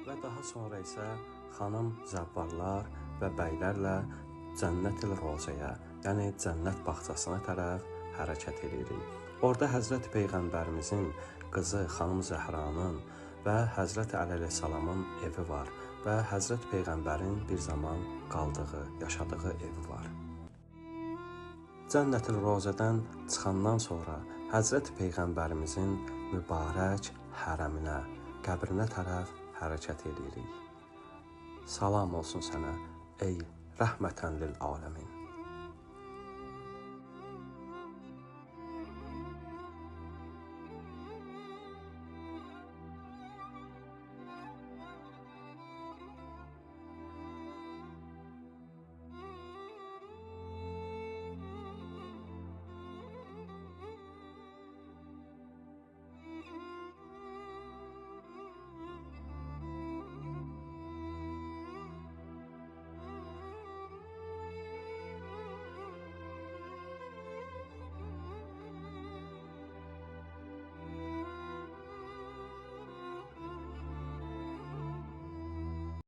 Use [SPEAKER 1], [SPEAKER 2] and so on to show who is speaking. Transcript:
[SPEAKER 1] və daha sonra isə xanım zəvvarlar və bəylərlə Cənnətül Rozəyə, yəni cənnət bağçasına tərəf hərəkət edirik. Orada Həzrət Peyğəmbərimizin qızı xanım Zəhranın və Həzrət Əli əleyhissalamın evi var və Həzrət Peyğəmbərin bir zaman qaldığı, yaşadığı evi var. Cənnətül Rozədən çıxandan sonra Həzrət Peyğəmbərimizin mübarək hərəminə, qəbrinə tərəf hərəkət edirik. Salam olsun sənə, ey rəhmətən lil aləmin.